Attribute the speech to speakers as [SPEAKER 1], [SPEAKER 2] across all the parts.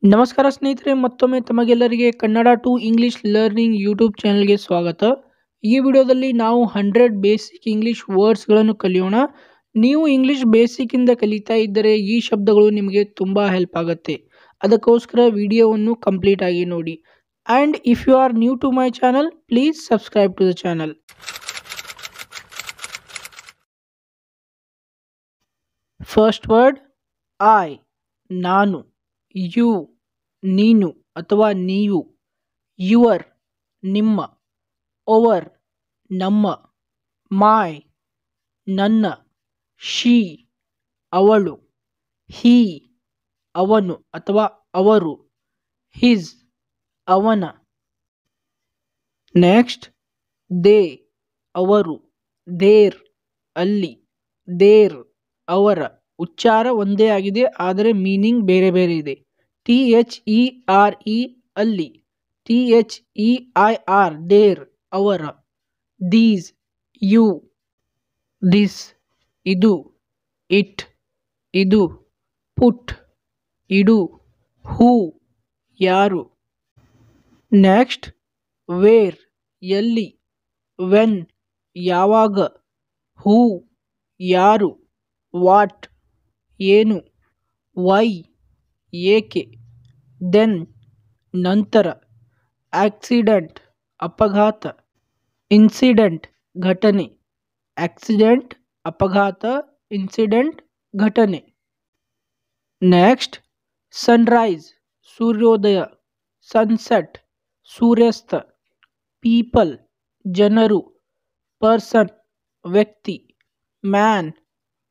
[SPEAKER 1] ನಮಸ್ಕಾರ ಸ್ನೇಹಿತರೆ, ಮತ್ತೊಮ್ಮೆ ತಮಗೆಲ್ಲರಿಗೆ Kannada to English learning YouTube ಚಾನಲ್ಗೆ ಸ್ವಾಗತ. ಈ ವಿಡಿಯೋದಲ್ಲಿ ನಾವು 100 ಬೇಸಿಕ್ ಇಂಗ್ಲಿಷ್ ವರ್ಡ್ಸ್ಗಳನ್ನು ಕಲಿಯೋಣ. ನೀವು ಇಂಗ್ಲಿಷ್ ಬೇಸಿಕ್ಕಿಂದ ಕಲಿತಾ ಇದ್ದರೆ ಈ ಶಬ್ದಗಳು ನಿಮಗೆ ತುಂಬ ಹೆಲ್ಪ್ ಆಗುತ್ತೆ. ಅದಕ್ಕೋಸ್ಕರ ವಿಡಿಯೋವನ್ನು ಕಂಪ್ಲೀಟ್ ಆಗಿ ನೋಡಿ. And if you are new to my channel, please subscribe to the channel. First word I, ನಾನು. ಯು, ನೀನು ಅಥವಾ ನೀವು. ಯುವರ್, ನಿಮ್ಮ. ಓವರ್, ನಮ್ಮ. ಮೈ, ನನ್ನ. ಶಿ, ಅವಳು. ಹೀ, ಅವನು ಅಥವಾ ಅವರು. ಹಿಸ್, ಅವನ. ನೆಕ್ಸ್ಟ್ ದೇ, ಅವರು. ದೇರ್, ಅಲ್ಲಿ. ದೇರ್, ಅವರ. ಉಚ್ಚಾರ ಒಂದೇ ಆಗಿದೆ, ಆದರೆ ಮೀನಿಂಗ್ ಬೇರೆ ಬೇರೆ ಇದೆ. THERE, ಅಲ್ಲಿ. THEIR, ದೇರ್, ಅವರ. ದೀಸ್, ಯು. ದಿಸ್, ಇದು. ಇಟ್, ಇದು. ಪುಟ್, ಇಡು. ಹೂ, ಯಾರು. ನೆಕ್ಸ್ಟ್ ವೇರ್, ಎಲ್ಲಿ. ವೆನ್, ಯಾವಾಗ. ಹೂ, ಯಾರು. ವಾಟ್, ಏನು. ವೈ, ಏಕೆ. ದೆನ್, ನಂತರ. ಆಕ್ಸಿಡೆಂಟ್, ಅಪಘಾತ. ಇನ್ಸಿಡೆಂಟ್, ಘಟನೆ. ಆಕ್ಸಿಡೆಂಟ್, ಅಪಘಾತ. ಇನ್ಸಿಡೆಂಟ್, ಘಟನೆ. ನೆಕ್ಸ್ಟ್ ಸನ್ರೈಸ್, ಸೂರ್ಯೋದಯ. ಸನ್ಸೆಟ್, ಸೂರ್ಯಾಸ್ತ. ಪೀಪಲ್, ಜನರು. ಪರ್ಸನ್, ವ್ಯಕ್ತಿ. ಮ್ಯಾನ್,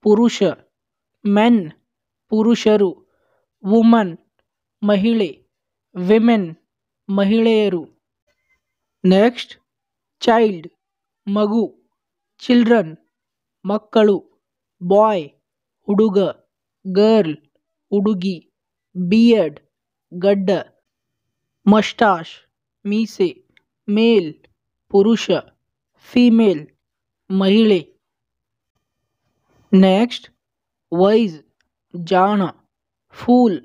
[SPEAKER 1] ಪುರುಷ. ಮೆನ್, ಪುರುಷರು. ವುಮನ್, ಮಹಿಳೆ. ವಿಮೆನ್, ಮಹಿಳೆಯರು. ನೆಕ್ಸ್ಟ್ ಚೈಲ್ಡ್, ಮಗು. ಚಿಲ್ಡ್ರನ್, ಮಕ್ಕಳು. ಬಾಯ್, ಹುಡುಗ. ಗರ್ಲ್, ಹುಡುಗಿ. ಬಿಯರ್ಡ್, ಗಡ್ಡ. ಮಸ್ಟಾಶ್, ಮೀಸೆ. ಮೇಲ್, ಪುರುಷ. ಫೀಮೇಲ್, ಮಹಿಳೆ. ನೆಕ್ಸ್ಟ್ ವೈಸ್, ಜಾಣ. ಫೂಲ್,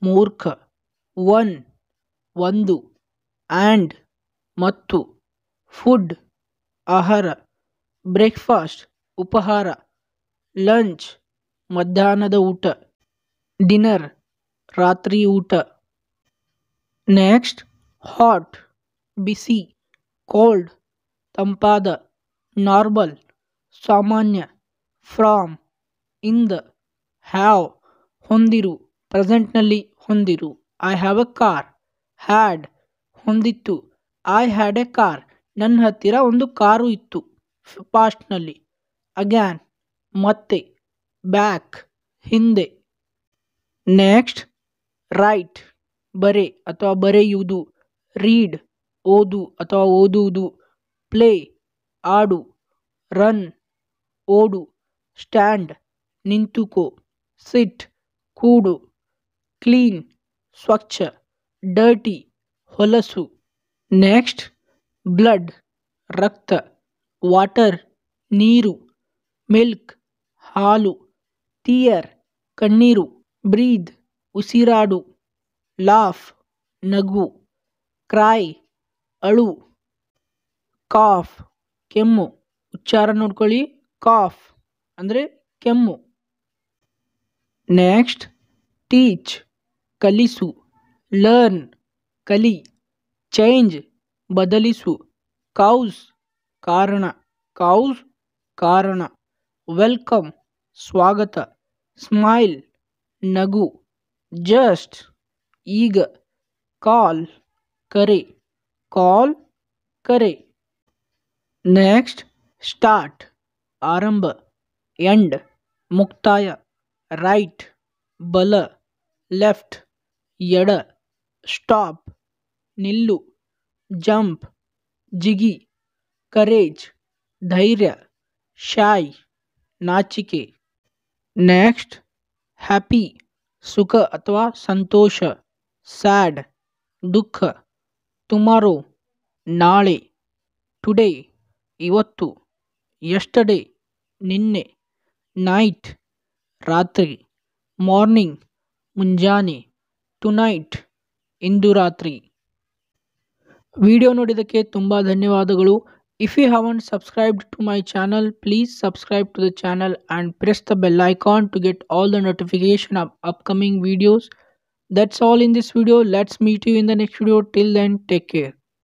[SPEAKER 1] ಮೂರ್ಖ. ಒನ್, ಒಂದು. ಆ್ಯಂಡ್, ಮತ್ತು. ಫುಡ್, ಆಹಾರ. ಬ್ರೇಕ್ಫಾಸ್ಟ್, ಉಪಹಾರ. ಲಂಚ್, ಮಧ್ಯಾಹ್ನದ ಊಟ. ಡಿನ್ನರ್, ರಾತ್ರಿ ಊಟ. ನೆಕ್ಸ್ಟ್ ಹಾಟ್, ಬಿಸಿ. ಕೋಲ್ಡ್, ತಂಪಾದ. ನಾರ್ಮಲ್, ಸಾಮಾನ್ಯ. ಫ್ರಾಮ್, ಇಂದ. ಹ್ಯಾವ್, ಹೊಂದಿರು, ಪ್ರೆಸೆಂಟ್ನಲ್ಲಿ ಹೊಂದಿರು. I have a car. Had, ಹೊಂದಿತ್ತು. ಐ ಹ್ಯಾಡ್ ಎ ಕಾರ್, ನನ್ನ ಹತ್ತಿರ ಒಂದು ಕಾರು ಇತ್ತು. ಪಾಸ್ಟ್ನಲ್ಲಿ. ಅಗ್ಯಾನ್, ಮತ್ತೆ. ಬ್ಯಾಕ್, ಹಿಂದೆ. ನೆಕ್ಸ್ಟ್ ರೈಟ್, ಬರೆ ಅಥವಾ ಬರೆಯುವುದು. ರೀಡ್, ಓದು ಅಥವಾ ಓದುವುದು. ಪ್ಲೇ, ಆಡು. ರನ್, ಓಡು. ಸ್ಟ್ಯಾಂಡ್, ನಿಂತುಕೋ. ಸಿಟ್, ಕೂಡು. ಕ್ಲೀನ್, ಸ್ವಚ್ಛ. ಡರ್ಟಿ, ಹೊಲಸು. ನೆಕ್ಸ್ಟ್ ಬ್ಲಡ್, ರಕ್ತ. ವಾಟರ್, ನೀರು. ಮಿಲ್ಕ್, ಹಾಲು. ಟಿಯರ್, ಕಣ್ಣೀರು. ಬ್ರೀದ್, ಉಸಿರಾಡು. ಲಾಫ್, ನಗು. ಕ್ರೈ, ಅಳು. ಕಾಫ್, ಕೆಮ್ಮು. ಉಚ್ಚಾರ ನೋಡ್ಕೊಳ್ಳಿ. ಕಾಫ್ ಅಂದರೆ ಕೆಮ್ಮು. ನೆಕ್ಸ್ಟ್ ಟೀಚ್, ಕಲಿಸು. ಲರ್ನ್, ಕಲಿ. ಚೇಂಜ್, ಬದಲಿಸು. ಕೌಸ್, ಕಾರಣ. ಕೌಸ್, ಕಾರಣ. ವೆಲ್ಕಮ್, ಸ್ವಾಗತ. ಸ್ಮೈಲ್, ನಗು. ಜಸ್ಟ್, ಈಗ. ಕಾಲ್, ಕರೆ. ಕಾಲ್, ಕರೆ. ನೆಕ್ಸ್ಟ್ ಸ್ಟಾರ್ಟ್, ಆರಂಭ. ಎಂಡ್, ಮುಕ್ತಾಯ. ರೈಟ್, ಬಲ. ಲೆಫ್ಟ್, ಎಡ. ಸ್ಟಾಪ್, ನಿಲ್ಲು. ಜಂಪ್, ಜಿಗಿ. ಕರೇಜ್, ಧೈರ್ಯ. ಶಾಯ್, ನಾಚಿಕೆ. ನೆಕ್ಸ್ಟ್ ಹ್ಯಾಪಿ, ಸುಖ ಅಥವಾ ಸಂತೋಷ. ಸ್ಯಾಡ್, ದುಃಖ. ಟುಮಾರೋ, ನಾಳೆ. ಟುಡೇ, ಇವತ್ತು. ಯಸ್ಟರ್ಡೇ, ನಿನ್ನೆ. ನೈಟ್, ರಾತ್ರಿ. ಮಾರ್ನಿಂಗ್, ಮುಂಜಾನೆ. ಟುನೈಟ್, ಇಂದು ರಾತ್ರಿ. ವಿಡಿಯೋ ನೋಡಿದ್ದಕ್ಕೆ ತುಂಬ ಧನ್ಯವಾದಗಳು. If you haven't subscribed to my channel, please subscribe to the channel and press the bell icon to get all the notification of upcoming videos. That's all in this video. Let's meet you in the next video. Till then, take care.